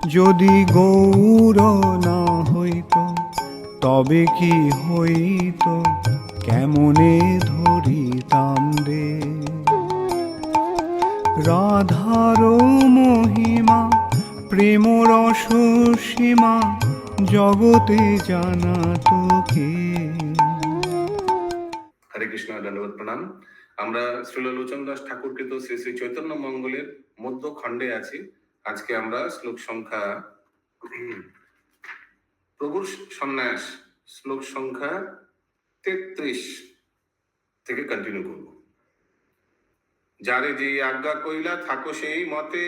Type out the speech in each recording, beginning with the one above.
যদি গৌর না হইত তবে কি হইত, কেমনে ধরিতাম রে। রাধার মহিমা প্রেম রস সীমা জগতে জানা তো কে। হরে কৃষ্ণ, দণ্ডবত প্রণাম। আমরা শ্রীল লোচন দাস ঠাকুরকৃত শ্রী শ্রী চৈতন্য মঙ্গলের মধ্য খণ্ডে আছি। আজকে আমরা শ্লোক সংখ্যা প্রভুর সন্ন্যাস শ্লোক সংখ্যা 33 থেকে কন্টিনিউ করব। যারে যে আজ্ঞা কইলা থাকো সেই মতে,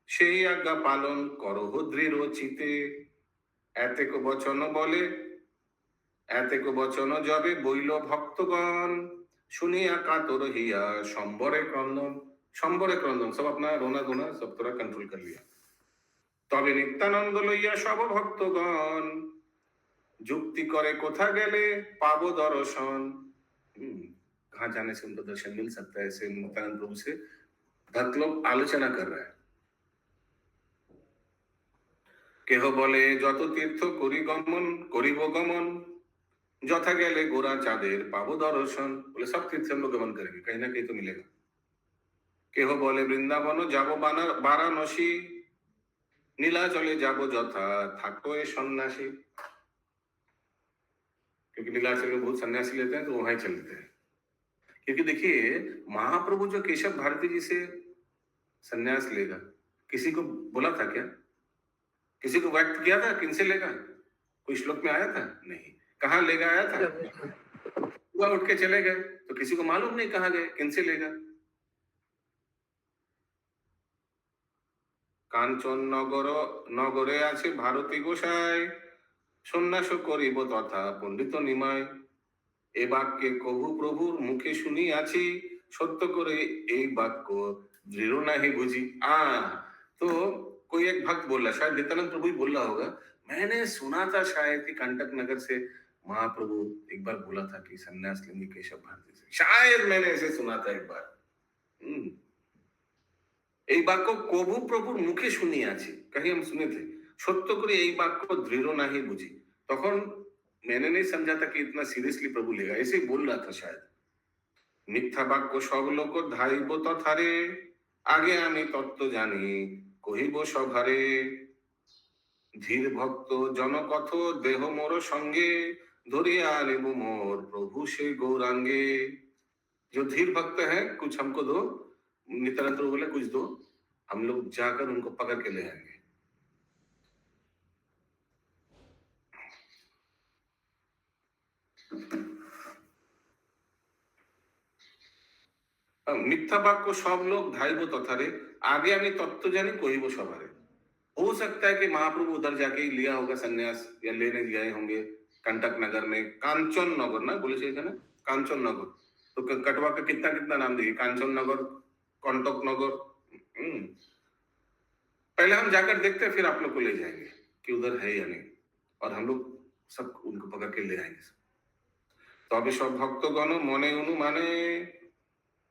সেই আজ্ঞা পালন করহ দৃঢ় চিতে। এতেক বচন বলে এতেক বচন যবে বইল ভক্তগণ, শুনিয়া कातर हिया সম্বরে ক্রন্দন। সম্বরে ক্রন্দন সব আপনার রোনা ধোনা সব তোরা कंट्रोल कर लिया। তবে নিত্যানন্দ লইয়া সব ভক্তগণ, যুক্তি করে কোথা গেলে পাবো দর্শন। कहाँ जाने से उनको दर्शन मिल सकता है, ऐसे नित्यानंद प्रभु से भक्त लोग आलोचना कर रहा है। কেহ বলে যত তীর্থ করি গমন করিব গমন, যথা গেলে गोरा चाँदेर पाबो दर्शन। बोले सब तीर्थ हम लोग गमन करेंगे, कहीं ना कहीं तो मिलेगा। केह बोले वृंदावन जाबो वाराणसी, नीलाचले जाबो যথা থাকো এ सन्यासी। क्योंकि नीलाचल में बहुत सन्यासी लेते हैं तो वहां ही चलते हैं। क्योंकि देखिए महाप्रभु जो केशव भारती जी से सन्यास लेगा, किसी को बोला था क्या? किसी को व्यक्त किया था किनसे लेगा? कोई श्लोक में आया था? नहीं। कहाँ लेगा आया था? वह उठ के चले गए, तो किसी को मालूम नहीं कहाँ गए, किनसे लेगा। কাঞ্চন নগরে আছে ভারতী গোসাই, সন্ন্যাস করিব তথা পণ্ডিত নিমায়। এ বাক্যে কভু প্রভুর মুখে শুনি আছি, সত্য করে এই বাক্য দৃঢ় নাহি বুঝি। तो कोई एक भक्त बोल रहा, शायद नित्यानंद प्रभु ही बोल रहा होगा, मैंने सुना था शायद कि कंटक नगर से महाप्रभु एक बार बोला था कि सन्यास लेंगे केशव भारती से। शायद मैंने ऐसे सुना था एक बार। এই বাক্য কবু প্রভুর মুখে শুনি আছি, कहीं हम सुने थे। সত্য করে এই বাক্য দৃঢ় নাহি বুঝি। তখন मैंने नहीं समझा था कि इतना सीरियसली प्रभु लेगा, ऐसे ही बोल रहा था शायद। মিথ্যা বাক্য সব লোক ধাইব তথারে, আগে আমি তত্ত্ব জানি কহিব সভারে। ধীর ভক্ত জনকথ দেহ মোর সঙ্গে, ধরিয়া আনিব মোর প্রভু সে गौरांगे। जो धीर भक्त है कुछ हमको दो, नित्यानंद प्रभु बोले कुछ दो, हम लोग जाकर उनको पकड़ के ले आएंगे। मिथ्या वाक्य सब लोग धाइब तथारे, आगे আমি তত্ত্ব জানি কহিব সভারে। हो सकता है कि महाप्रभु उधर जाके ही लिया होगा संन्यास, या लेने गए होंगे कंटक नगर में। कांचन नगर ना बोले से ना, कांचन नगर। तो कटवा का कितना कितना नाम देखिए, कांचन नगर, कंटक नगर। पहले हम जाकर देखते हैं, फिर आप लोग को ले जाएंगे कि उधर है या नहीं, और हम लोग सब उनको पकड़ के ले आएंगे। तो अभी सब भक्तगण मने अनुमाने,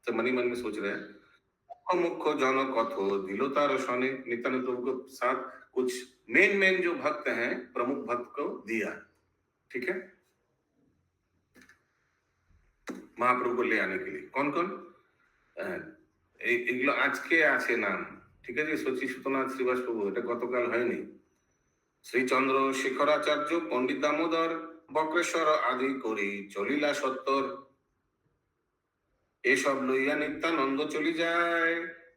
तो मनी मन में सोच रहे हैं, मुख्य जन कथो दिलो तार सने। नित्यानंद प्रभु के साथ कुछ मेन जो भक्त हैं, प्रमुख भक्त को दिया, ठीक है, महाप्रभु को ले आने के लिए। कौन कौन এগুলো আজকে আছে নাম, ঠিক আছে। শচী সুতনাথ শ্রীবাস প্রভু, এটা গতকাল হয়নি। শ্রীচন্দ্র শেখরাচার্য, পণ্ডিত দামোদর, বক্রেশ্বর আদি করি চলিলা সত্তর। এসব লইয়া নিত্যানন্দ চলি যায়,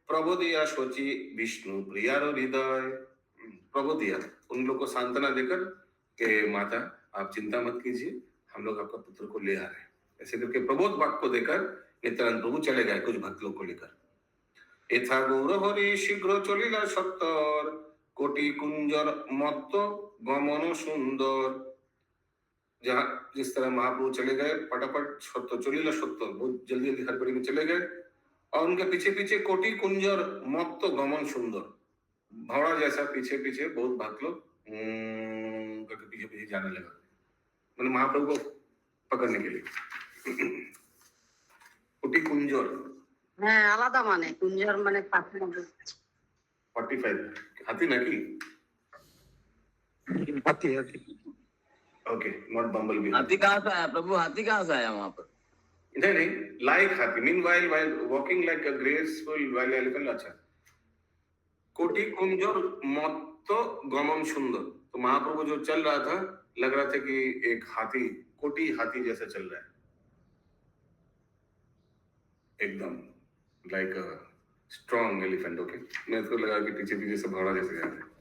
प्रबोधिया सोची विष्णु प्रियारो हृदय। प्रबोधिया उन लोग को सांत्वना देकर के माता आप चिंता मत कीजिए, हम लोग आपका पुत्र को ले आ रहे हैं, ऐसे करके प्रबोध वाक्य को देकर नित्यानंद प्रभु चले गए कुछ भक्त लोग को लेकर। एथा गौर हरि शीघ्र चलिला सत्तर, कोटि कुंजर मत्त गमन सुंदर। जहां जिस तरह महाप्रभु चले गए फटाफट सत्तर चलिला सत्तर, बहुत जल्दी जल्दी हर में चले गए, और उनके पीछे पीछे कोटि कुंजर मत्त गमन सुंदर। भौड़ा जैसा पीछे पीछे बहुत भक्त लोग करके पीछे पीछे जाने लगा, मैंने महाप्रभु को पकड़ने के लिए। कोटि कुंजर, হ্যাঁ আলাদা, মানে কুঞ্জর মানে পাখি। 45 हाथी ना की हाथी हाथी ओके नॉट बम्बल बी हाथी कहाँ से आया प्रभु? हाथी कहाँ से आया वहां पर? नहीं नहीं लाइक हाथी मीन वाइल वॉकिंग लाइक अ ग्रेसफुल वाइल एलिफेंट अच्छा कोटि कुंजर मत्त गमन सुंदर तो महाप्रभु जो चल रहा था लग रहा था कि एक हाथी कोटि हाथी जैसा चल रहा है एकदम like a strong elephant okay मैं तो लगा कि पीछे पीछे से घोड़ा जैसे जा रहे हैं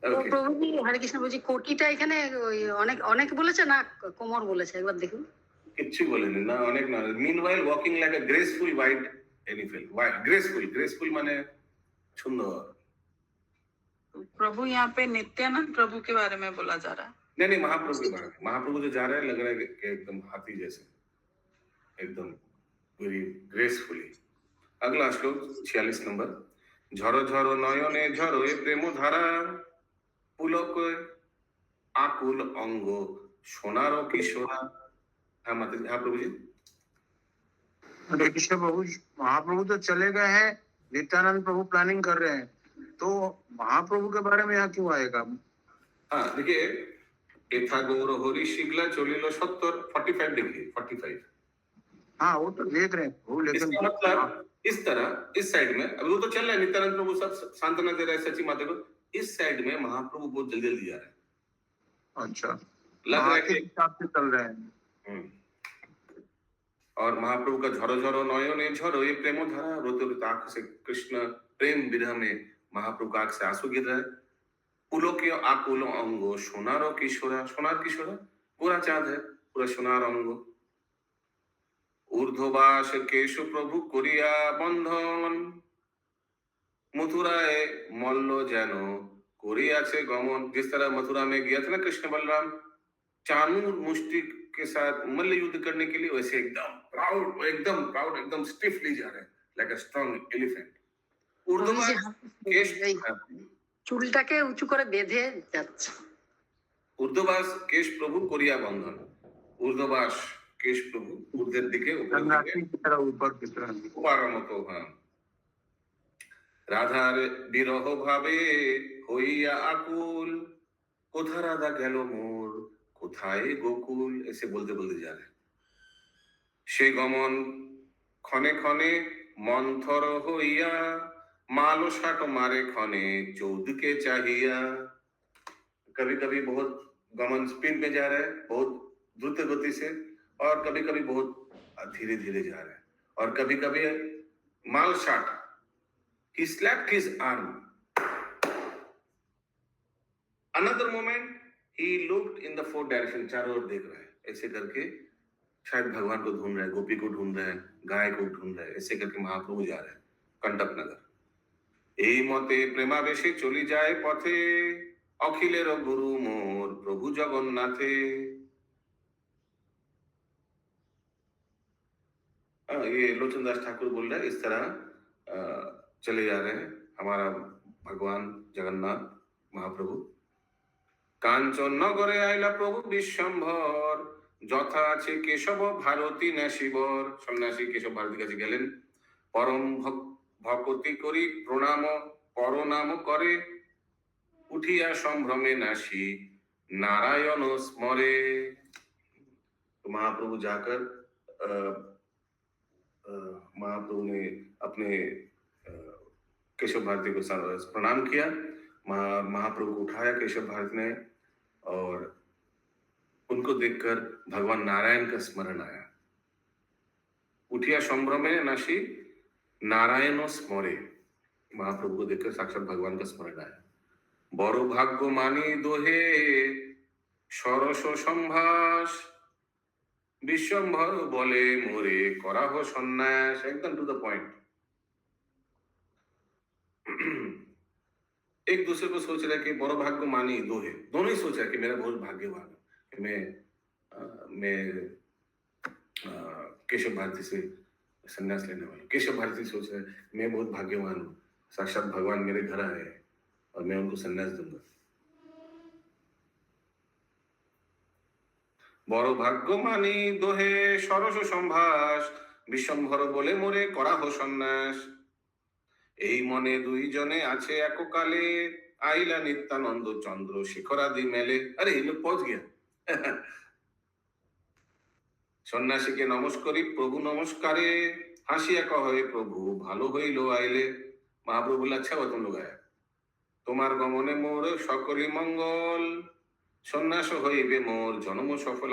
তো ओके প্রভুজি হরে কৃষ্ণ বলছি কোটিটা এখানে ওই অনেক অনেক বলেছে না কোমর বলেছে একবার দেখুন কিচ্ছু বলেনি না অনেক না মিনওয়াইল ওয়াকিং লাইক আ গ্রেসফুল হোয়াইট এলিফেন্ট গ্রেসফুল মানে সুন্দর प्रभु यहाँ पे नित्यानंद प्रभु के बारे में बोला जा रहा है। नहीं महाप्रभु के बारे में महाप्रभु जो जा रहे हैं लग रहा है कि एकदम हाथी जैसे एकदम वेरी ग्रेसफुली अगला श्लोक 46 नंबर झरो झरो नयने झरो ए प्रेम धारा पुलक आकुल अंग सोनार किशोरा हाँ माता हाँ प्रभु जी हरे कृष्ण प्रभु महाप्रभु तो चले गए हैं, नित्यानंद प्रभु प्लानिंग कर रहे हैं, तो महाप्रभु के बारे में यहाँ क्यों आएगा? हाँ देखिए एथा गौर होरी शिगला चोलिलो 70 45 डिग्री 45 हाँ वो तो देख रहे हैं प्रभु, लेकिन इसका मतलब इस तरह इस साइड में अभी वो तो चल रहा है नित्यानंद प्रभु सब सांत्वना दे रहे हैं सची माता को इस साइड में महाप्रभु बहुत जल्दी जल्दी जा रहे हैं अच्छा लग रहा है के कि हिसाब से चल रहे हैं। और महाप्रभु का झरो झरो नयने झरो ये प्रेम धारा रोते रोते आंख से कृष्ण प्रेम विरह में महाप्रभु का आंख से आंसू गिर रहा है पुलके आकुल अंगो सोनारो किशोरा सोनार किशोरा पूरा चाँद है पूरा सोनार अंगो ऊर्ध्वबास केश प्रभु कोरिया बंधन मथुराए मल्ल जानो कोरिया से गमन जिस तरह मथुरा में गया था ना कृष्ण बलराम चाणूर मुष्टि के साथ मल्ल युद्ध करने के लिए वैसे एकदम प्राउड एकदम स्टिफली जा रहे हैं लाइक अ स्ट्रॉन्ग एलिफेंट ऊर्ध्वबास केश চুলটাকে উঁচু করে বেঁধে যাচ্ছে ऊर्ध्वबास केश प्रभु कोरिया बंधन ऊर्ध्वबास केश प्रभु ऊर्ध्वेर दिखे ऊपर धनराशि की तरह ऊपर की तरह उपार मतो हाँ राधार विरह भावे হইয়া আকুল কোথা রাধা গেল মোর কোথায় গোকুল ऐसे बोलते बोलते जा रहे সে গমন ক্ষণে ক্ষণে মন্থর হইয়া मालो साट मारे खने चौद के चाहिया कभी कभी बहुत गमन स्पीड में जा रहा है बहुत द्रुत गति से और कभी कभी बहुत धीरे धीरे जा रहा है और कभी कभी माल शाट he slapped his arm another moment he looked in the four direction चारों ओर देख रहा है ऐसे करके शायद भगवान को ढूंढ रहा है गोपी को ढूंढ रहा है गाय को ढूंढ रहा है ऐसे करके महाप्रभु जा रहे हैं कंटक नगर এই মতে প্রেমাবেশে চলি যায় পথে অখিলের গুরু মোর প্রভু জগন্নাথে ये लोचन दास ठाकुर बोल रहे हैं इस तरह चले जा रहे हैं हमारा भगवान जगन्नाथ महाप्रभु कांचन नगरे आइला प्रभु विश्वम्भर যথা আছে কেশব ভারতী ন্যাসিবর সন্ন্যাসী কেশব ভারতীর কাছে গেলেন পরম ভকতি করি প্রণাম পরনাম করে উঠিয়া সম্ভ্রমে नाशी नारायण स्मरे तो महाप्रभु जाकर महाप्रभु ने अपने केशव भारती को प्रणाम किया महाप्रभु को उठाया केशव भारती ने और उनको देखकर भगवान नारायण का स्मरण आया उठिया संभ्रमे नाशी नारायण स्मरे महाप्रभु को देखकर साक्षात भगवान का स्मरण आया बड़ो भाग्य मानी दोहे सरस संभास विश्वम्भर बोले मोरे करा हो सन्यास एकदम टू द पॉइंट एक दूसरे को सोच रहे कि बड़ो भाग्य मानी दोहे दोनों ही सोच रहे कि मेरा बहुत भाग्यवान मैं केशव भारती से संन्यास लेने वाला केशव भारती सोच रहे मैं बहुत भाग्यवान हूँ साक्षात भगवान मेरे घर आए और मैं उनको संन्यास दूंगा बड़ भाग्य मानी दोहे सरस संभास विश्वम्भर बोले मोरे करा हो सन्यास এই মনে দুইজনে আছে এককালে, আইলা নিত্যানন্দ চন্দ্র শিখরাদি মেলে। আরে এই লোক পৌঁছ গিয়া। সন্ন্যাসীকে নমস্করি প্রভু নমস্কারে, হাসিয়া কহে প্রভু ভালো হইল আইলে। महाप्रभु बोला अच्छा हुआ तुम लोग आया, তোমার গমনে মোর সকলই মঙ্গল, সন্ন্যাস হইবে মোর জন্ম সফল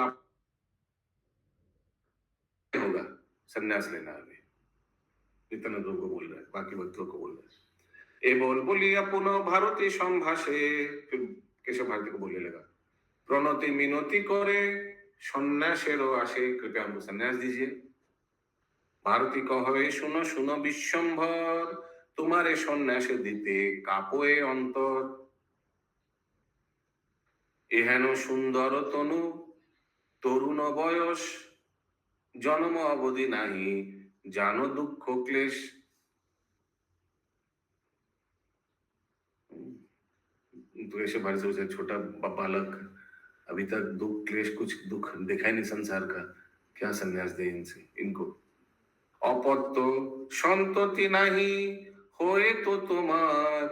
होगा, सन्यास लेना अभी। नित्यानंद को बोल रहा है, बाकी भक्तों को बोल रहा है। ए बोल बोलिया पुनः भारती संभाषे, फिर केशव भारती को बोलने लगा, प्रणति मिनति करे सन्यासेरो आशे, कृपया हमको सन्यास दीजिए। भारती कहे सुनो सुनो विश्वम्भर, तुम्हारे सन्यास दीते कापोए अंतर। एहेन सुंदर तनु तरुण बयस, जन्म अवधि नहीं जानो दुख क्लेश। तो ऐसे भारत से छोटा बालक, अभी तक दुख क्लेश कुछ दुख देखा ही नहीं संसार का, क्या सन्यास दे इनसे इनको। अपत्य संतति नहीं होए तो तुम्हार,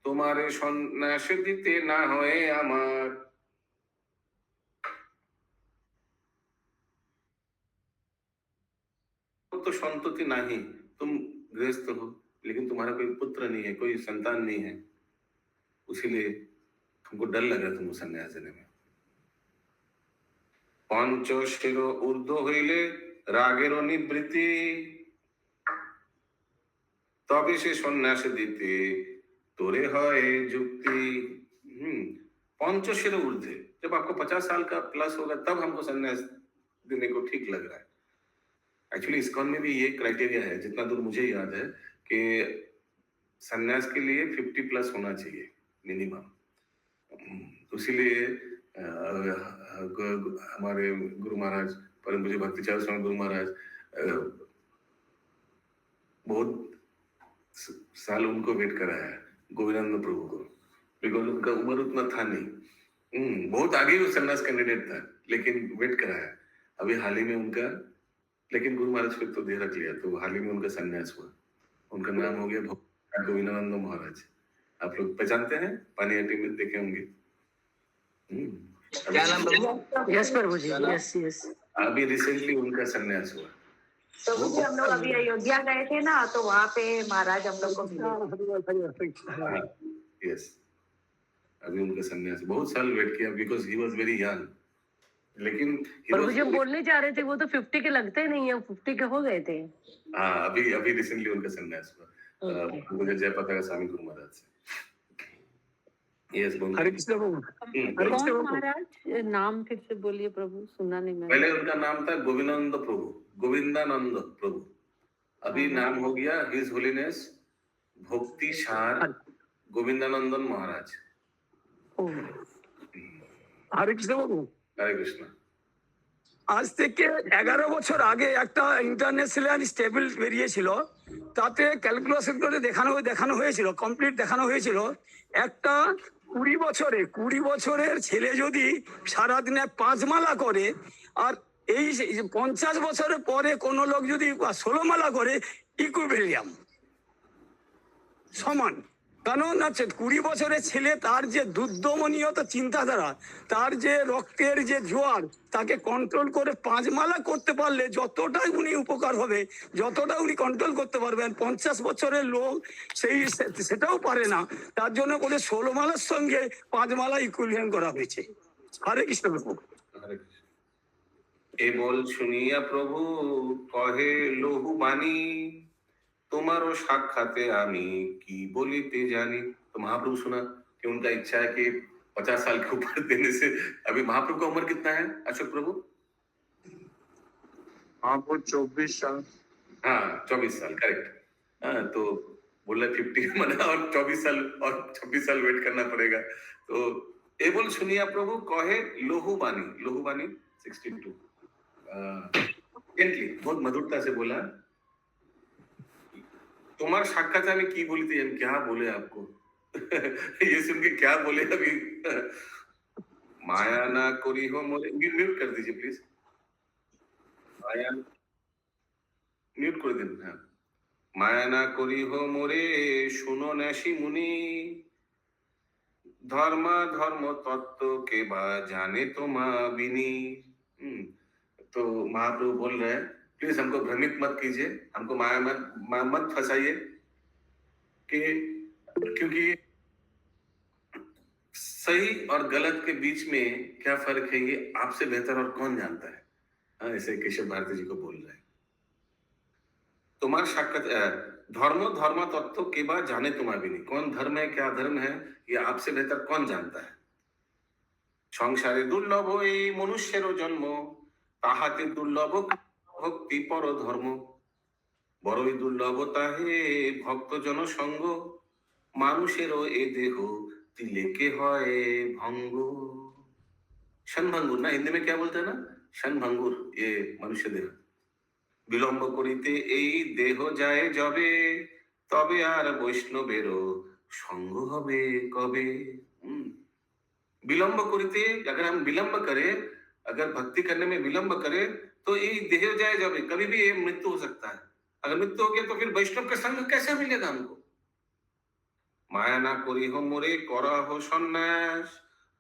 तुम्हारे सन्यास दीते ना होए आमार। तो संतति नहीं, तुम गृहस्थ हो लेकिन तुम्हारा कोई पुत्र नहीं है, कोई संतान नहीं है, उसीलिए तुमको डर लग रहा है तुमको सन्यास देने में। पंचशिर ऊर्ध्व हইলে রাগের নিবৃত্তি, তবে সে সন্ন্যাস দিতে তোরে হয় যুক্তি। पंचशिर ऊर्ध्व, जब आपको 50 साल का प्लस होगा तब हमको सन्यास देने को ठीक लग रहा है। एक्चुअली इस्कॉन में भी ये क्राइटेरिया है, जितना दूर मुझे याद है, कि सन्यास के लिए 50 प्लस होना चाहिए मिनिमम। तो इसीलिए हमारे गुरु महाराज परम पूज्य भक्तिचार्य स्वामी गुरु महाराज बहुत साल उनको वेट कराया है, गोविंदानंद प्रभु को, बिकॉज उनका उम्र उतना था नहीं। बहुत आगे वो सन्यास कैंडिडेट था, लेकिन वेट कराया। अभी हाल ही में उनका, लेकिन गुरु महाराज फिर तो दे रख लिया, तो हाल ही में उनका सन्यास हुआ। उनका नाम हो गया गोविंदानंद महाराज। आप लोग पहचानते हैं, पानीहाटी में देखे होंगे। क्या नाम प्रभु? यस प्रभु जी, यस यस। अभी रिसेंटली उनका सन्यास हुआ। तो भी हम लोग अभी अयोध्या गए थे ना, तो वहाँ पे महाराज हम लोग को मिले। यस, अभी उनका सन्यास, बहुत साल वेट किया, because he was very young. लेकिन प्रभु जी बोलने जा रहे थे, वो तो 50 के लगते ही नहीं है, 50 के हो गए थे। हाँ, अभी रिसेंटली उनका सन्यास हुआ, मुझे जय पताका स्वामी गुरु महाराज से। यस, हरे कृष्ण प्रभु। कौन महाराज, नाम फिर से बोलिए प्रभु, सुना नहीं मैंने। पहले उनका नाम था गोविंदानंद प्रभु, गोविंदानंद प्रभु। अभी नाम हो गया हिज होलीनेस भक्ति सार गोविंदानंदन महाराज। हरे कृष्ण प्रभु। हरे कृष्ण। আজ থেকে 11 বছর আগে একটা ইন্টারন্যাশনাল স্টেবল বেরিয়েছিল, তাতে ক্যালকুলেশন করে দেখানো হয়েছিল, কমপ্লিট দেখানো হয়েছিল, একটা 20 বছরের ছেলে যদি সারাদিনে 5 মালা করে, আর এই 50 বছরের পরে কোনো লোক যদি 16 মালা করে, ইকুইভ্যালিয়াম সমান। কারণ হচ্ছে 20 বছরের ছেলে, তার যে দুর্দমনীয়ত চিন্তাধারা, তার যে রক্তের যে জোয়ার, তাকে কন্ট্রোল করে 5 মালা করতে পারলে যতটাই উনি উপকার হবে, যতটা উনি কন্ট্রোল করতে পারবেন, 50 বছরের লোক সেটাও পারে না। তার জন্য করে 16 মালার সঙ্গে 5 মালা ইকুইভ্যালেন্ট করা হয়েছে। হরে কৃষ্ণ প্রভু। हरे कृष्ण। ए बोल सुनिया प्रभु कहे लोहु बानी, तुम्हारो साक्षाते आमी की बोलिते जानी। तो महाप्रभु सुना कि उनका इच्छा है कि 50 साल के ऊपर देने से। अभी महाप्रभु का उम्र कितना है अशोक प्रभु? हाँ, वो 24 साल। हाँ, 24 साल, करेक्ट। हाँ, तो बोला 50 मना और 24 साल और 26 साल वेट करना पड़ेगा। तो ए बोल सुनिया प्रभु कहे लोहु बानी, लोहु बानी 62। जेंटली, बहुत मधुरता से बोला, तुम्हार साक्षात में की बोली थी, हम क्या बोले आपको। ये सुन के क्या बोले अभी। माया ना कोरी हो मोरे, म्यूट कर दीजिए प्लीज, माया म्यूट कर देना। हाँ, মায়া না করিহ মোরে শুনো ন্যাসী মুনি धर्मा धर्म तत्व के बाद जाने तो माँ बिनी। तो महाप्रभु बोल रहे हैं प्लीज हमको भ्रमित मत कीजिए, हमको माया मत फंसाइए कि क्योंकि सही और गलत के बीच में क्या फर्क है ये आपसे बेहतर और कौन जानता है। ऐसे केशव भारती जी को बोल रहे हैं। तुम्हारा साक्षात धर्म धर्म तत्व के बाद जाने तुम्हारा भी नहीं, कौन धर्म है क्या धर्म है ये आपसे बेहतर कौन जानता है। সংসারে দুর্লভ এই মনুষ্যেরও জন্ম, তাহাতে দুর্লভ ভক্তি পর ধর্ম, বড়ই দুর্লভ তাহে ভক্ত জনসঙ্গ, মানুষেরও এ দেহ তিলেকে হয় ভঙ্গ। क्षणभंगुर ना, हिंदी में क्या बोलते हैं ना, क्षणभंगुर ये मनुष्य देह। বিলম্ব করিতে এই দেহ যায় যবে, তবে আর বৈষ্ণবেরও সঙ্গ হবে কবে। विलंब करिते, अगर हम विलंब करें, अगर भक्ति करने में विलंब करें तो ये देह जाए जब कभी भी ये मृत्यु हो सकता है। अगर मृत्यु हो गया तो फिर वैष्णव का संग कैसे मिलेगा हमको। माया ना करी हो मोरे करा हो सन्यास,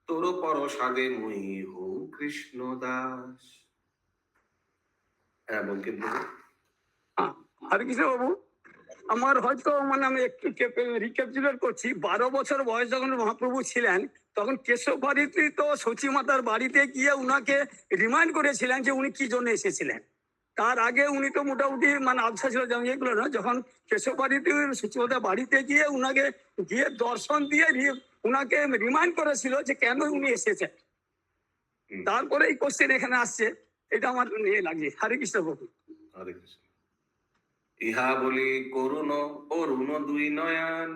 तोरो पर सादे मुई हो कृष्ण दास। হ্যাঁ বলছেন হরে কৃষ্ণ বাবু, আমার হয়তো মানে আমি একটু রিক্যাপচুলেট করছি, 12 বছর বয়স যখন মহাপ্রভু ছিলেন তখন কেশব ভারতী তো সচী মাতার বাড়িতে গিয়ে উনাকে রিমাইন্ড করেছিলেন যে উনি কি জন্য এসেছিলেন। তার আগে উনি তো মোটামুটি মানে আবসা ছিল যেমন এগুলো না, যখন কেশব ভারতী সচী মাতার বাড়িতে গিয়ে উনাকে গিয়ে দর্শন দিয়ে উনাকে রিমাইন্ড করেছিল যে কেন উনি এসেছেন। তারপরে এই কোশ্চেন এখানে আসছে, এটা আমার ইয়ে লাগছে। হরে কৃষ্ণ বাবু। হরে কৃষ্ণ। ইহা বলি করুণ ও রুণ দুই নয়ন,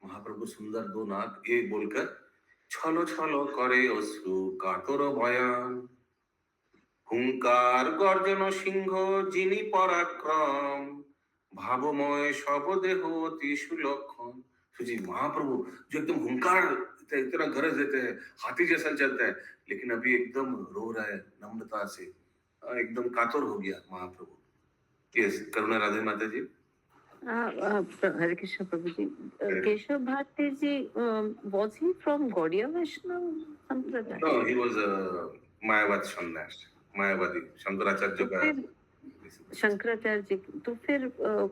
মহাপ্রভু সুন্দর দো নাক ये बोलकर ছলো ছলো করে অশ্রু কাতর ভয়ান। হুঙ্কার গর্জন সিংহ যিনি পরাক্রম, भावमय शवदेह अति सुलक्षण। तो जी महाप्रभु जो एकदम हुंकार इतना गरज देते हैं, हाथी जैसा चलता है, लेकिन अभी एकदम रो रहा है नम्रता से, एकदम कातर हो गया महाप्रभु। यस, करुणा राधे माता जी। हरे कृष्ण प्रभु जी। केशव भारती जी, was he from Gaudiya Vaishnava Sampradaya? No, he was a मायावाद संन्यास, मायावादी शंकराचार्य का। शंकराचार्य जी, तो फिर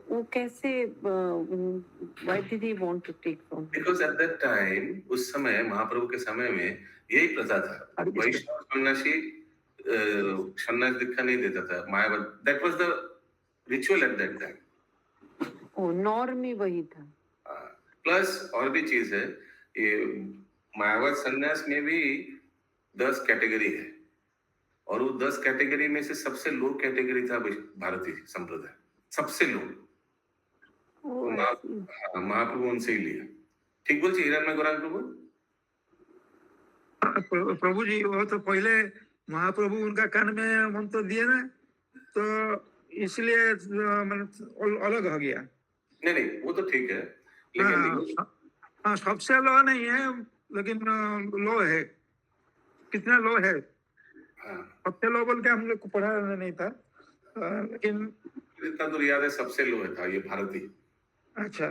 वो कैसे, why did he want to take from? Because at that time, उस समय महाप्रभु के समय में यही प्रथा था, वैष्णव सन्यासी सन्यास दीक्षा नहीं देता था, मायावाद, that was the ritual at that time। Norm ही वही था। प्लस और भी चीज है, ये मायावाद सन्यास में भी 10 कैटेगरी है, और वो 10 कैटेगरी में से सबसे लो कैटेगरी था भारतीय संप्रदाय, सबसे लो। महाप्रभु उनसे ही लिया। ठीक बोल हिरण में गौरांग प्रभु। प्रभु जी वो तो पहले महाप्रभु उनका कान में मंत्र दिए ना, तो इसलिए अलग हो गया। नहीं वो तो ठीक है, लेकिन हाँ सबसे लो नहीं है, लेकिन लो है। कितना लो है? सबसे लो बोल के हम लोग को पढ़ा नहीं था, लेकिन इतना तो याद है सबसे लो था ये भारतीय। अच्छा,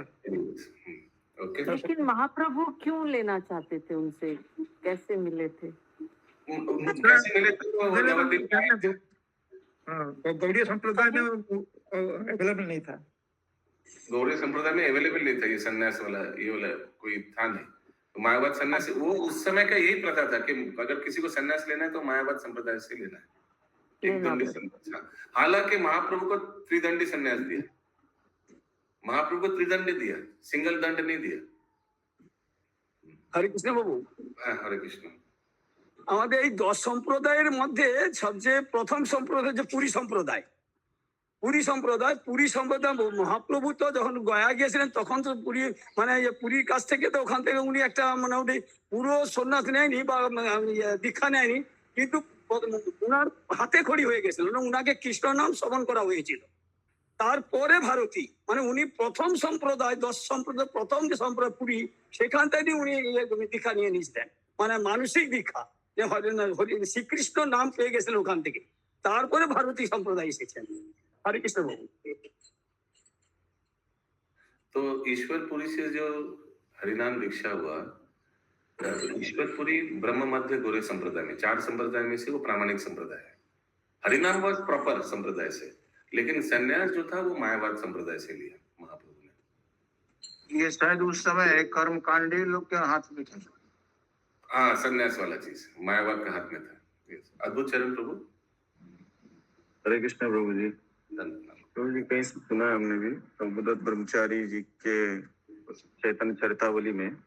ओके। लेकिन महाप्रभु क्यों लेना चाहते थे उनसे, कैसे मिले थे? कैसे मिले थे तो गौड़ीय संप्रदाय में अवेलेबल नहीं था। गौड़ीय संप्रदाय में अवेलेबल नहीं था ये सन्यास वाला, ये वाला कोई था नहीं। तो मायावाद सन्यास वो उस समय का यही प्रथा था कि अगर किसी को सन्यास लेना है तो मायावाद संप्रदाय से लेना है, एक दंडी सन्यास। हालांकि महाप्रभु को त्रिदंडी सन्यास दिया, महाप्रभु को त्रिदंड दिया, सिंगल दंड नहीं दिया। हरे कृष्ण बाबू। हरे कृष्ण। আমাদের এই 10 সম্প্রদায়ের মধ্যে সবচেয়ে প্রথম সম্প্রদায় যে পুরী সম্প্রদায়, পুরী সম্প্রদায় মহাপ্রভু তো যখন গয়া গিয়েছিলেন তখন তো পুরী মানে পুরীর কাছ থেকে তো ওখান থেকে উনি একটা মোটামুটি পুরো সন্ন্যাস নেয়নি বা দীক্ষা নেয়নি, কিন্তু উনার হাতে খড়ি হয়ে গেছিল, উনাকে কৃষ্ণ নাম শ্রবণ করা হয়েছিল। তারপরে ভারতী মানে উনি প্রথম সম্প্রদায়, 10 সম্প্রদায় প্রথম যে সম্প্রদায় পুরী, সেখান থেকে উনি দীক্ষা নিয়ে নিয়েছিলেন, মানে মানসিক দীক্ষা, যে শ্রীকৃষ্ণ নাম পেয়ে গেছিলেন ওখান থেকে। তারপরে ভারতী সম্প্রদায় এসেছেন। হরে কৃষ্ণ বাবু। तो ईश्वरपुरी से जो हरिनाम दीक्षा हुआ, तो ईश्वरपुरी ब्रह्म मध्य गौड़ीय संप्रदाय में, 4 संप्रदाय में से वो प्रामाणिक संप्रदाय है। हरिनाम वॉज प्रॉपर संप्रदाय से, लेकिन संन्यास जो था वो मायावाद संप्रदाय से लिया महाप्रभु ने। ये शायद उस समय कर्मकांडी लोग के हाथ में था। हाँ, संन्यास वाला चीज मायावाद के हाथ में था। Yes. अद्भुत चरण प्रभु। हरे कृष्ण प्रभु जी। धन्यवाद प्रभु जी, कहीं से सुना है हमने भी प्रभुदत्त ब्रह्मचारी जी के चैतन्य चरितावली में,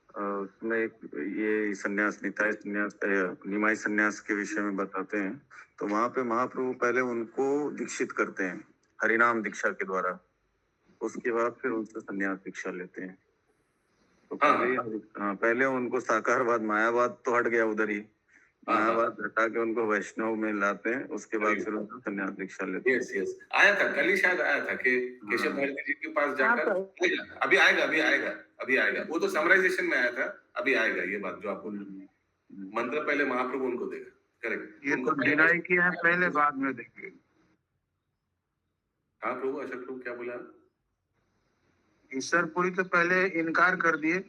उसमें एक ये संन्यास निताय संन्यास निमाई संन्यास के विषय में बताते हैं। तो वहां पे महाप्रभु पहले उनको दीक्षित करते हैं हरिनाम दीक्षा के द्वारा, उसके बाद फिर उनसे संन्यास दीक्षा लेते हैं। तो पहले उनको साकारवाद मायावाद तो हट गया उधर ही, मायावाद हटा के उनको वैष्णव में लाते हैं, उसके बाद फिर उनको संन्यास दीक्षा लेते हैं। यस यस, आया था कल ही शायद आया था कि केशव भारती जी के पास जाकर अभी आएगा वो तो समराइजेशन में आया था, अभी आएगा ये बात जो आप बोल रहे हैं। मंत्र पहले महाप्रभु उनको देगा, करेक्ट। ये तो डिनाई किया है पहले, बाद में देंगे। हाँ प्रभु, अशोक प्रभु क्या बोला? ईश्वरपुरी तो पहले इनकार कर दिए,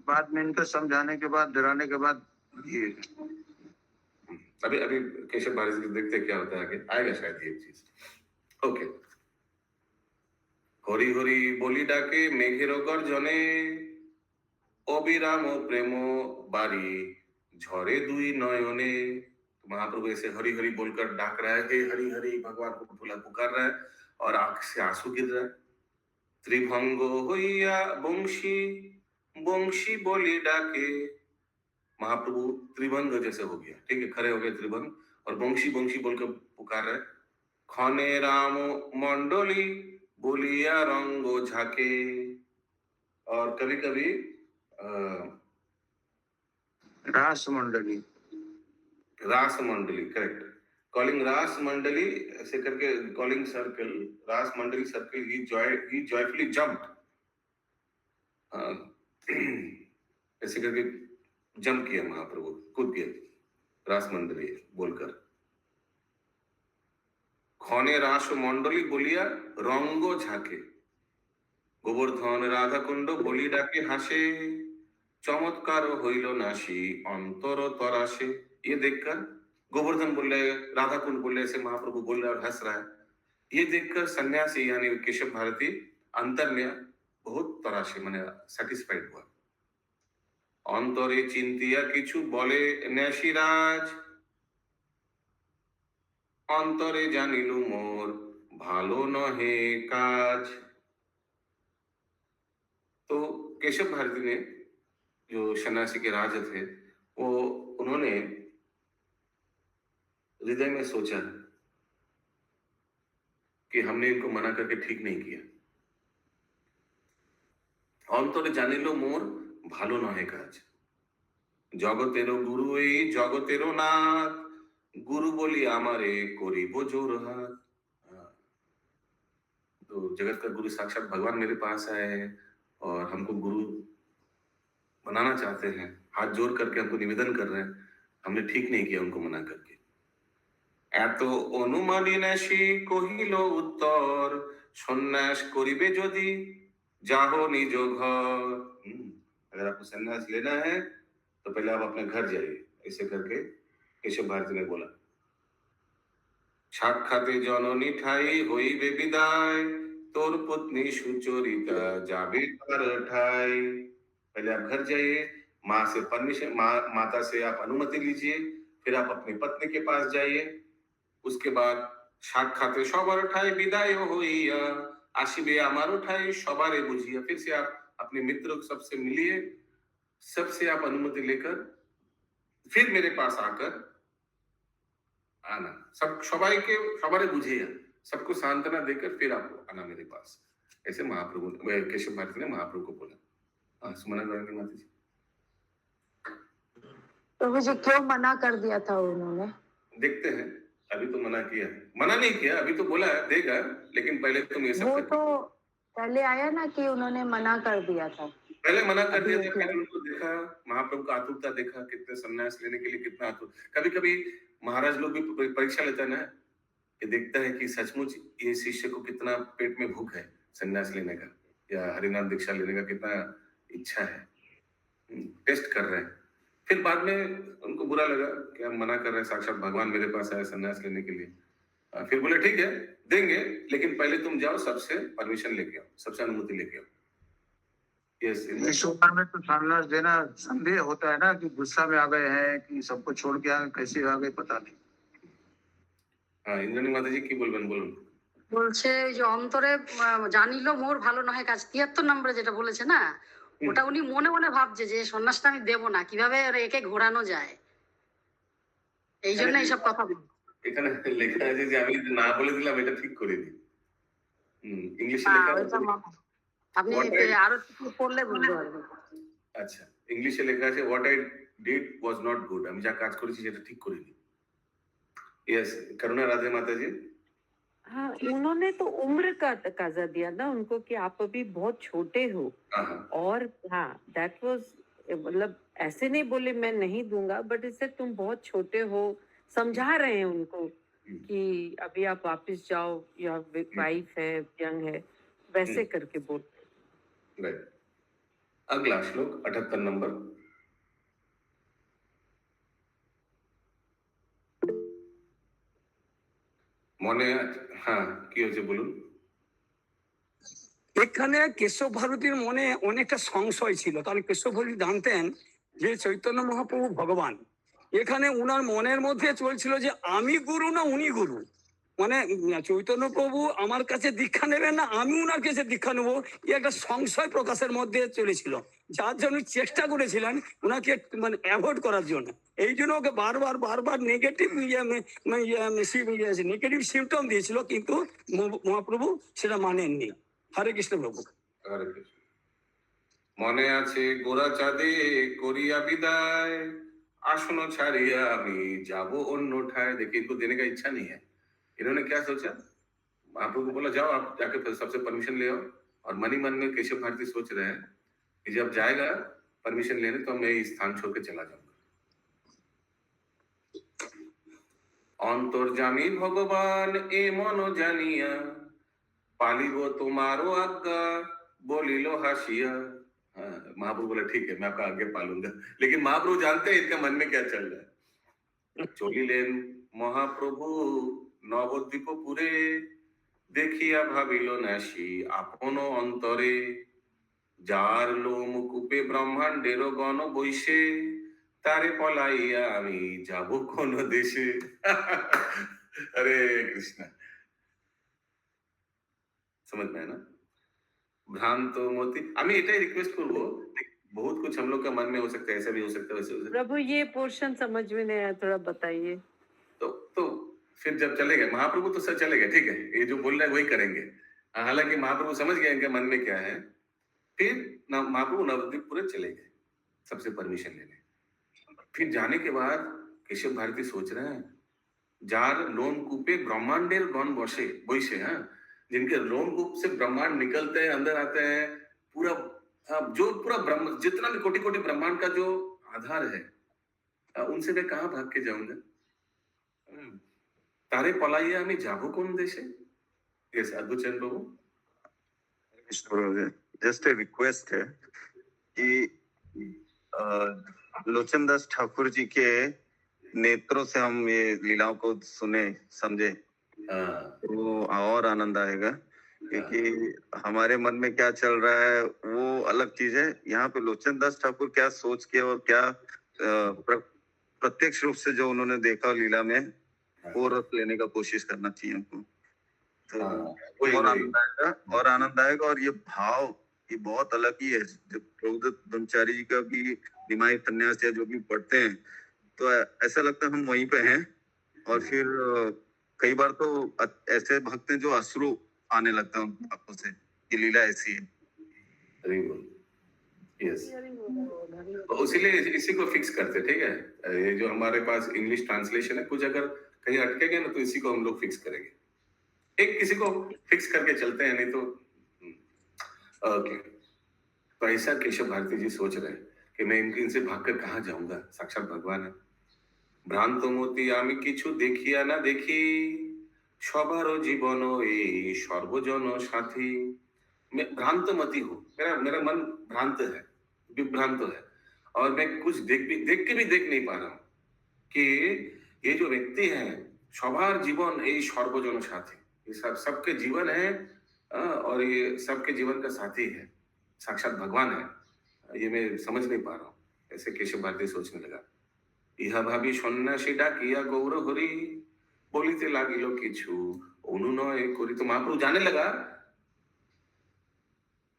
बाद में इनको समझाने के बाद, डराने के बाद ये अभी केशव भारती जी देखते क्या होता है, आगे आएगा शायद ये चीज। ओके। हरि हरि बोली डाके मेघेरो गर्जने, अबिराम प्रेम बारी झरे दुई नयने। तो महाप्रभु ऐसे हरि हरि बोलकर डाक रहा है कि हरि हरि, भगवान को पुकार रहा है और आंख से आंसू गिर रहा है। त्रिभंग होइया बंशी बंशी बोली डाके, महाप्रभु त्रिभंग जैसे हो गया, ठीक है, खड़े हो गए त्रिभंग और बंशी बंशी बोलकर पुकार रहे। खने राम मंडली बोलिया रंगो झाके, और कभी कभी रास मंडली करेक्ट, कॉलिंग रास मंडली ऐसे करके, कॉलिंग सर्कल रास मंडली सर्कल, ही जॉयफुली जंप्ड, ऐसे करके जंप किया महाप्रभु, कूद गया रास मंडली बोलकर। खने रास मंडली बोलिया रंगो झाके, गोवर्धन राधा कुंड बोली डाके हासे, चमत्कार होइलो नाशी अंतर तरासे। ये देखकर गोवर्धन बोल रहे, राधा कुंड बोल रहे, ऐसे महाप्रभु बोल रहे और हंस रहा है। ये देखकर सन्यासी यानी केशव भारती अंतर में बहुत तराशे माने सैटिस्फाइड हुआ। अंतरे चिंतिया किछु बोले न्यासीराज, अंतरे जानिलु मोर भालो नहे काज। तो केशव भारती ने, जो सन्यासी के राजा थे, वो उन्होंने हृदय में सोचा कि हमने इनको मना करके ठीक नहीं किया। अंतरे जानिलो मोर भालो नहे काज, जगतेरो गुरु এই जगतेरो नाथ, गुरु बोली आमारे करिबो जोर हाथ। तो जगत का गुरु साक्षात भगवान मेरे पास आए हैं और हमको गुरु बनाना चाहते हैं, हाथ जोड़ करके हमको निवेदन कर रहे हैं, हमने ठीक नहीं किया उनको मना करके। এতো অনুমানী নাশি কহিল উত্তর, সন্ন্যাস করিবে যদি जाहो निजो घर। अगर आपको सन्यास लेना है तो पहले आप अपने घर जाइए, ऐसे करके केशव भारती ने बोला। साक्षाते जननी ठाई होइबे विदाय, तोर पत्नी सुचरिता जाबे तार ठाई। पहले आप घर जाइए, माँ से परमिशन, माता से आप अनुमति लीजिए, फिर आप अपनी पत्नी के पास जाइए। उसके बाद साक्षाते सबार ठाई विदाय होइया, आशिबे आमारो ठाई सबारे बुझिया। फिर से आप अपने मित्रों सबसे मिलिए, सबसे आप अनुमति लेकर फिर मेरे पास आकर आना, सब सबाई के सबारे बुझिया, सबको सांत्वना देकर फिर आप आना मेरे पास। ऐसे महाप्रभु केशव भारती ने महाप्रभु को बोला। सुमना करेंगे माता जी। तो मुझे क्यों मना कर दिया था उन्होंने? देखते हैं, अभी तो मना किया, मना नहीं किया, अभी तो बोला है देगा, लेकिन पहले तुम ये सब वो तो पहले आया ना कि उन्होंने मना कर दिया था, पहले मना कर दिया था, फिर उनको देखा, महाप्रभु का आतुरता देखा, कितने सन्यास लेने के लिए कितना आतुर। कभी कभी महाराज लोग भी परीक्षा लेता है ना, कि देखता है कि सचमुच ये शिष्य को कितना पेट में भूख है सन्यास लेने का। या हरिनाम दीक्षा लेने का कितना इच्छा है, टेस्ट कर रहे हैं। फिर बाद में उनको बुरा लगा कि हम मना कर रहे हैं, साक्षात भगवान मेरे पास आए संन्यास लेने के लिए। फिर बोले ठीक है देंगे, लेकिन पहले तुम जाओ सबसे परमिशन लेके आओ, सबसे अनुमति लेके आओ। यस, इस उम्र में तो संन्यास देना संदेह होता है ना कि गुस्सा में आ गए हैं कि सबको छोड़ के आ गए, कैसे आ गए पता नहीं। हाँ, इंद्राणी माता जी की बोलবেন বলুন। বলছে ওই যে অন্তরে জানিলো মোর ভালো নয় কাজ ৭৩ নম্বরে যেটা বলেছে না, ওটা উনি মনে মনে ভাবছে যে সন্ন্যাসটা আমি দেব না, কিভাবে একে ঘোরানো যায়, এই জন্য এইসব কথা বলছে। এখানে লেখা আছে যে আমি না বলে দিলাম এটা ঠিক করে দিই। ইংলিশে হ্যাঁ, লেখা ওইটা আছে আপনি what I, আরো কিছু পড়লে বুঝতে পারবেন। আচ্ছা, ইংলিশে লেখা আছে what I did was not good, আমি যা কাজ করেছি সেটা ঠিক করিনি। यस, करुणा राधे माता जी। हाँ, उन्होंने तो उम्र का तकाजा दिया ना उनको कि आप अभी बहुत छोटे हो। और हाँ, दैट वाज, मतलब ऐसे नहीं बोले मैं नहीं दूंगा, बट इससे तुम बहुत छोटे हो, समझा रहे हैं उनको कि अभी आप वापस जाओ, या वाइफ है, यंग है, वैसे करके बोलते। राइट, अगला श्लोक 78 नंबर। মনে হ্যাঁ কি হয়েছে বলুন। এখানে কেশব ভারতীর মনে অনেকটা সংশয় ছিল, কারণ কেশব ভারতী জানতেন যে চৈতন্য মহাপ্রভু ভগবান। এখানে উনার মনের মধ্যে চলছিল যে আমি গুরু না উনি গুরু, মানে চৈতন্য প্রভু আমার কাছে দীক্ষা নেবেন না আমি উনার কাছে দীক্ষা নেবো, এই একটা সংশয় প্রকাশের মধ্যে চলেছিল, যার জন্য চেষ্টা করেছিলেন উনাকে মানে অ্যাভয়েড করার জন্য। এই জন্য ওকে বারবার নেগেটিভ নেগেটিভ সিমটম দিয়েছিল, কিন্তু মহাপ্রভু সেটা মানেননি। হরে কৃষ্ণ প্রভু। হরে কৃষ্ণ। মনে আছে গোরা চাঁদে করিয়া বিদায়, আসন ছাড়িয়া আমি যাব অন্য ঠায়। देखिए इनको देने का इच्छा नहीं है, इन्होंने क्या सोचा, महाप्रभु को बोला जाओ आप जाके सबसे परमिशन ले आओ, और मन ही मन में केशव भारती सोच रहे हैं कि जब जाएगा परमिशन लेने तो मैं इस स्थान छोड़ के चला जाऊंगा। অন্তর্যামী ভগবান এ মন জানিয়া, পালিব তোমারও আজ্ঞা বলিল হাসিয়া। महाप्रभु बोला ठीक है मैं आपका आगे पालूंगा, लेकिन महाप्रभु जानते हैं इनके मन में क्या चल रहा है। चलिलेन महाप्रभु नवद्वीपपुरे, দেখিয়া ভাবিল নাসি আপন অন্তরে, যার লোম কূপে ব্রহ্মাণ্ডের গণ বৈশে, তারে পলাইয়া আমি যাব কোন দেশে। हरे कृष्णा, समझ में है ना। भ्रांत मोती, আমি এটাই রিকোয়েস্ট করব, बहुत कुछ हम लोग का मन में हो सकता है, ऐसा भी हो सकता है वैसे हो सकता है। प्रभु ये पोर्शन समझ में नहीं आया, थोड़ा बताइए। तो फिर जब चले गए महाप्रभु तो सर चले गए, ठीक है ये जो बोल रहे हैं वही करेंगे। हालांकि महाप्रभु समझ गए इनके मन में क्या है। फिर महाप्रभु नवद्वीपपुरे चले गए सबसे परमिशन लेने। फिर जाने के बाद केशव भारती सोच रहे हैं, जार लोम कूपे ब्रह्मांडेर गण बसे बैसे, हाँ जिनके लोमकूप से ब्रह्मांड निकलते हैं, अंदर आते हैं, पूरा जो पूरा ब्रह्म जितना भी कोटि कोटि ब्रह्मांड का जो आधार है, उनसे मैं कहाँ भाग के जाऊंगा। तारे पलाइया हमें जाबो कौन देशे। यस, अद्भुत चंद प्रभु। जस्ट ए रिक्वेस्ट है कि लोचन दास ठाकुर जी के नेत्रों से हम ये लीलाओं को सुने समझे तो और आनंद आएगा, क्योंकि हमारे मन में क्या चल रहा है वो अलग चीज है। यहाँ पे लोचन दास ठाकुर क्या सोच के और क्या प्रत्यक्ष रूप से जो उन्होंने देखा लीला में वो रस लेने का कोशिश करना चाहिए हमको, तो और आनंद आएगा। और ये भाव ये बहुत अलग ही है। जब प्रभुदत्त ब्रह्मचारी जी का भी निमाई संन्यास या जो भी पढ़ते हैं तो ऐसा लगता है हम वहीं पे हैं। और फिर कई बार तो ऐसे भक्त हैं जो अश्रु आने लगता है उनकी आंखों से, ये लीला ऐसी है। यस, इसीलिए इसी को फिक्स करते, ठीक है। ये जो हमारे पास इंग्लिश ट्रांसलेशन है, कुछ अगर कहीं अटकेगा ना तो इसी को हम लोग फिक्स करेंगे, एक किसी को फिक्स करके चलते हैं, नहीं तो ओके। तो ऐसा केशव भारती जी सोच रहे हैं कि मैं इनसे भागकर कहाँ जाऊंगा, साक्षात भगवान है। ভ্রান্ত মতি আমি কিছু দেখিয়া না দেখি, সবার জীবন এই সর্বজন সাথী, मैं भ्रांत मती हूँ, मेरा मेरा मन भ्रांत है, विभ्रांत है, और मैं कुछ देख के भी देख नहीं पा रहा हूँ कि ये जो व्यक्ति है সবার জীবন এই সর্বজন সাথী, ये सब सबके जीवन है, और ये सबके जीवन का साथी है, साक्षात भगवान है। ये मैं समझ नहीं पा रहा हूँ। ऐसे केशव भारती सोचने लगा। ইহা ভাবি সন্ন্যাসী ডাকিয়া গৌর হরি বলিতে লাগিল কিছু অনুনয় করি। तो महाप्रभु जाने लगा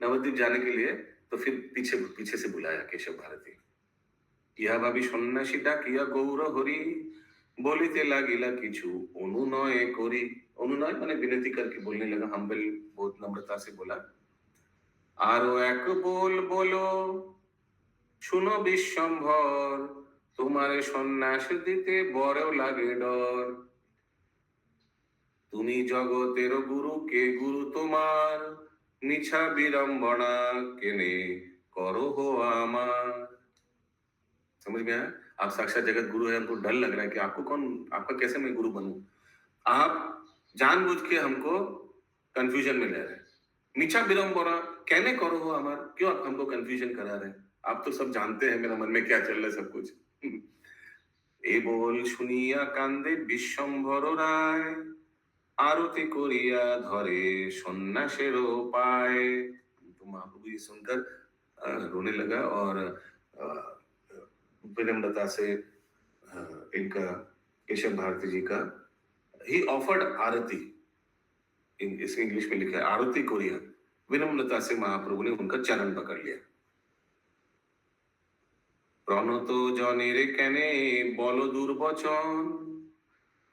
नवद्वीप जाने के लिए, तो फिर पीछे पीछे से बुलाया केशव भारती। ইহা ভাবি সন্ন্যাসী ডাকিয়া গৌর হরি বলিতে লাগিলা কিছু অনুনয় করি। অনুনय माने विनती करके बोलने लगा, हम्बल, बहुत नम्रता से बोला। आरो एक बोल बोलो শুনো বিশ্বম্ভর, তোমারে সন্ন্যাস দিতে বড় লাগে ডর। তুমি জগতের গুরু, কে গুরু তোমার, মিছা বিড়ম্বনা কেনে করো हो আমার। समझ में आया? आप साक्षात जगत गुरु है, हमको डर लग रहा है कि आपको कौन, आपका कैसे मैं गुरु बनूं? आप जानबूझ के हमको कंफ्यूजन में ले रहे हैं। मीठा विडंबना कहने करो हो हमार, क्यों आप हमको कंफ्यूजन करा रहे हैं? आप तो सब जानते हैं मेरा मन में क्या चल रहा है, सब कुछ। ए बोल শুনিয়া কান্দে বিশ্বম্ভর রায়, आरती कोरिया धरे सन्यासेर पाए। तो महाप्रभु ये सुनकर रोने लगा, और विनम्रता से इनका, केशव भारती जी का, ही ऑफर्ड आरती, इस इंग्लिश में लिखा है आरती कोरिया। विनम्रता से महाप्रभु ने उनका चरण पकड़ लिया। প্রণত জনের কেনে বল দুর্বচন,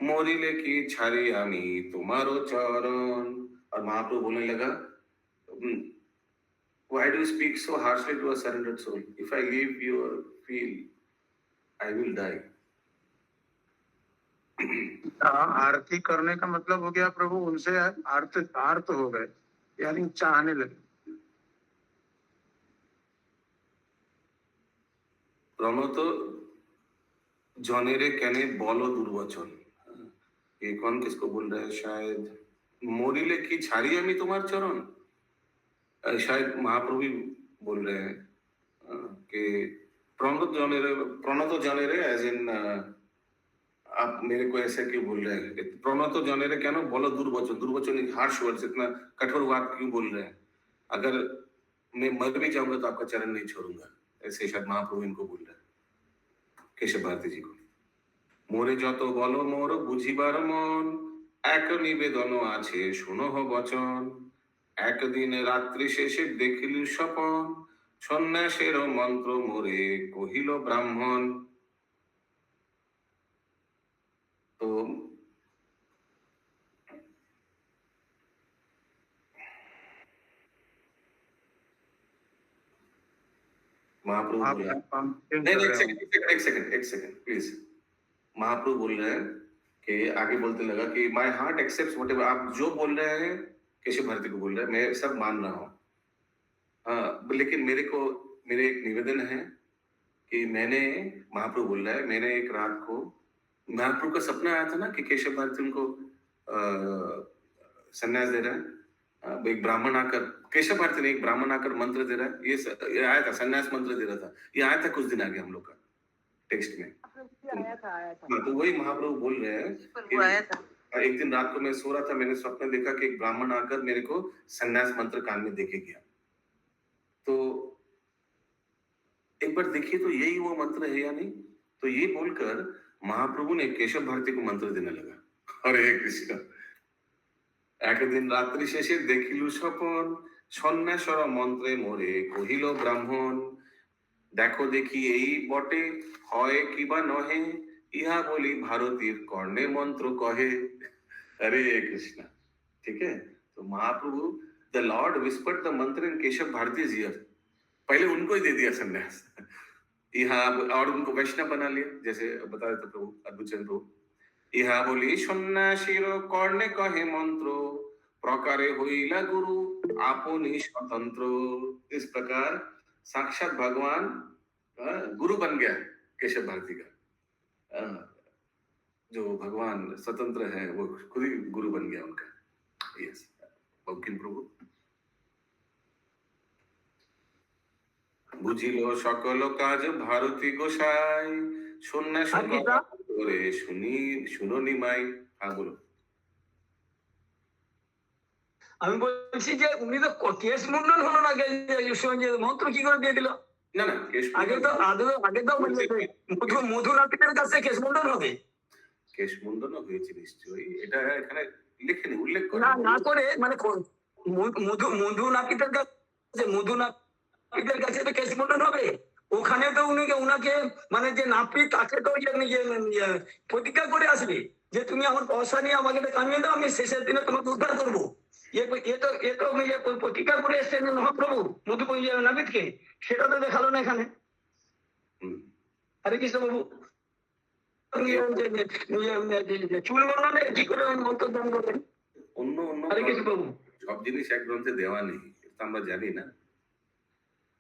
মরিলে কি ছাড়ি আমি তোমারও চরণ। और महाप्रभु बोलने लगा, why do you speak so harshly to a surrendered soul? If I leave your field, I will die. आरती करने का मतलब हो गया प्रभु उनसे आर्त हो गए, यानी चाहने लगे। প্রণত জনেরে কেনে বলো দুর্বচন, ये कौन किसको बोल रहा है? शायद मोरिले की छाड़ी हमी तुम्हार चरण, शायद महाप्रभु भी बोल रहे हैं कि प्रणत जनेरे एज इन, आप मेरे को ऐसे क्यों बोल रहे हैं? प्रणत जनेरे क्या ना बोलो दुर्वचन, दुर्वचन एक हार्श वर्ड्स, इतना कठोर बात क्यों बोल रहे हैं? अगर मैं मर भी जाऊंगा तो आपका चरण नहीं छोड़ूंगा, ऐसे शायद महाप्रभु इनको बोल रहे हैं, केशव भारती जी को। मोरे যত বলো মোর বুঝিবার মন, এক নিবেদন আছে শুনহ বচন। একদিন রাত্রি শেষে দেখিলি স্বপন, সন্ন্যাসের মন্ত্র মোরে কহিল ব্রাহ্মণ। তো महाप्रभु बोला, नहीं एक सेकंड प्लीज। महाप्रभु बोल रहे हैं कि आगे बोलते लगा कि माय हार्ट एक्सेप्ट्स व्हाटएवर, आप जो बोल रहे हैं केशव भारती को बोल रहे हैं, मैं सब मान रहा हूँ, लेकिन मेरे एक निवेदन है कि मैंने, महाप्रभु बोल रहा है, मैंने एक रात को, महाप्रभु का सपना आया था ना कि केशव भारती उनको संन्यास दे रहा है, एक ब्राह्मण आकर, केशव भारती ने एक ब्राह्मण आकर मंत्र दे रहा है, ये आया था, संन्यास मंत्र दे रहा था, ये आया था कुछ दिन आगे हम लोग का टेक्स्ट में। आया था तो वही महाप्रभु बोल रहे हैं कि एक दिन रात को मैं सो रहा था, मैंने स्वप्न देखा कि एक ब्राह्मण आकर मेरे को संन्यास मंत्र कान में देके गया। तो एक बार देखिए तो यही वो मंत्र है या नहीं? तो ये बोलकर महाप्रभु ने केशव भारती को मंत्र देने लगा, हरे कृष्ण। एक दिन रात्रि शेषे देखिलु स्वपन, सन्यासर मंत्रे मोरे कहिल ब्राह्मण। देखो देखी यही बटे হয় কিবা নহে, ইহা বলি ভারতীর কর্ণে মন্ত্র কহে। हरे कृष्ण, ठीक है। तो महाप्रभु, द लॉर्ड विस्पर्ड द मंत्र इन केशव भारती जी, पहले उनको ही दे दिया संन्यास, यहाँ और उनको वैष्णव बना लिया, जैसे बता रहे थे प्रभु अद्भुत चंद्र प्रभु। ইহা বলি সন্ন্যাসীর কর্ণে কহে মন্ত্র, প্রকারে হইলা গুরু আপনি स्वतंत्र। इस प्रकार साक्षात भगवान गुरु बन गया केशव भारती का, जो भगवान स्वतंत्र है वो खुद ही गुरु बन गया उनका। यस, बंकिम प्रभु। বুঝিল সকল কাজ ভারতী গোসাই সন্ন্যাস আর কি তা? করে শুনো নিমাই। হ্যাঁ বলো। আমি বলছি যে উনি তো কেস মুন্ডন হলো না, মন্ত্র কি করে দিয়ে দিল? না না, আগে তো মধু নাপিতের কাছে কেস মুন্ডন হবে কেশ মুন্ডনও হয়েছে নিশ্চয়ই, এটা এখানে লিখেনি, উল্লেখ করে না করে মানে মধু নাপিতের কাছে তো কেস মুন্ডন হবে। ওখানে তো উনাকে মানে যে নাপিত তাকে তো প্রতিজ্ঞা করে আসবে যে তুমি আমার পয়সা নিয়ে আমাকে কামিয়ে দাও, আমি শেষের দিনে তোমাকে উদ্ধার করবো। এ তো প্রতিজ্ঞা করে এসছেন মহাপ্রভু মধু নাপিতকে, সেটা তো দেখালো না এখানে। হরে কৃষ্ণ বাবু, চুল বর্ণনে কি করে মন্তব্য করবেন? অন্য হরে কৃষ্ণ বাবু, সব জিনিস এক গ্রন্থে দেওয়া নেই, এটা আমরা জানি না।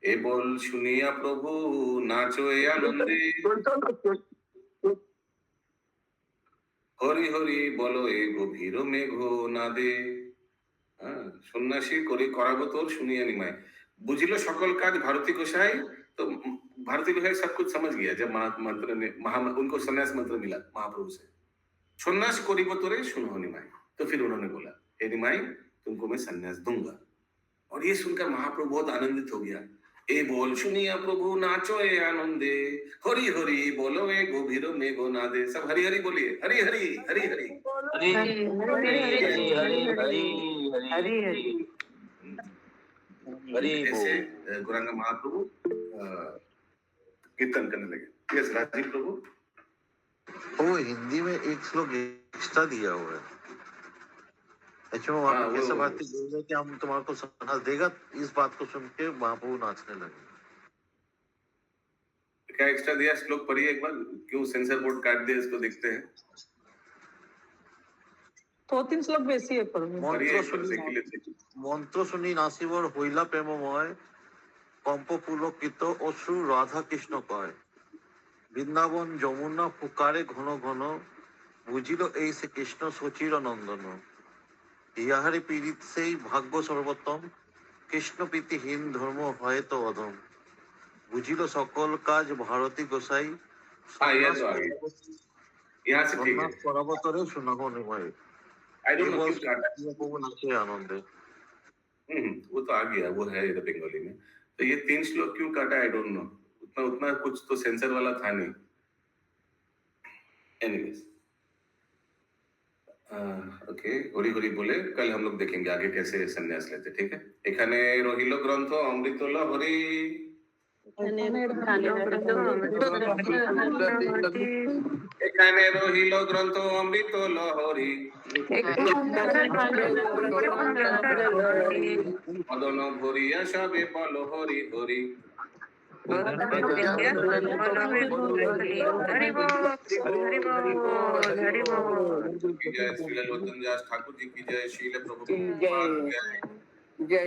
এ বল শুনিয়া প্রভু নাচো এ আনন্দে, হরি হরি বলো এ গভীর মেঘ নাদে। হ্যাঁ, সন্ন্যাসী कराबो तोर सुनिया निमाय। बुझिलो सकल काज भारती गोसाई। तो भारती गोसाई सब कुछ समझ गया जब मंत्र ने उनको सन्यास मंत्र मिला महाप्रभु से, सन्यास करिबो तोरे सुनो निमाय। तो फिर उन्होंने बोला हे निमाय तुमको मैं सन्यास दूंगा। और ये सुनकर महाप्रभु बहुत आनंदित हो गया। ए बोल सुनिया प्रभु नाचो ए आनंदे, हरि हरि बोलो ए गभीर मेघ नादे। सब हरि हरि बोलिए, हरि हरि हरि हरि ऐसे गौरांग महाप्रभु कीर्तन करने लगे। यस राजीव प्रभु। वो हिंदी में एक श्लोक एक्स्ट्रा दिया हुआ है, अच्छा वहाँ पे कैसे बातें बोल रहे कि हम तुम्हारे को सन्यास देगा, इस बात को सुन के महाप्रभु नाचने लगे। क्या एक्स्ट्रा दिया? श्लोक पढ़िए एक बार, क्यों सेंसर बोर्ड काट दिया इसको देखते हैं। 2-3 श्लोक बेसी है प्रभु। মন্ত্র শুনি নাসিবর হইলা প্রেমময়, কম্প পুলকিত অশ্রু রাধা কৃষ্ণ কয়, বৃন্দাবন যমুনা পুকারে ঘন ঘন, বুঝিল এই শ্রীকৃষ্ণ সচির নন্দন, ইহারে পীড়িত সেই ভাগ্য সর্বোত্তম, কৃষ্ণ প্রীতিহীন ধর্ম হয় তো অধম, বুঝিল সকল কাজ ভারতী গোসাই, পরাবতরে শুনাগো নিমাই। आई डोंट नो क्यों काटा। नाचे आनंदे। वो तो आ गया, वो है इधर बंगाली में। तो ये 3 श्लोक क्यों काटा आई डोंट नो, उतना कुछ तो सेंसर वाला था नहीं। एनीवेज ओके, हरि हरि बोले। कल हम लोग देखेंगे आगे कैसे सन्यास लेते, ठीक है। एखाने रहिलो ग्रंथ अमृत लहरी, এখানে রহিল গ্রন্থ অমৃত লহরী, মদন ভরিয়া সবে বল হরি হরি। जय श्रील लोचन दास ठाकुर जी की जय, श्रील प्रभु जय।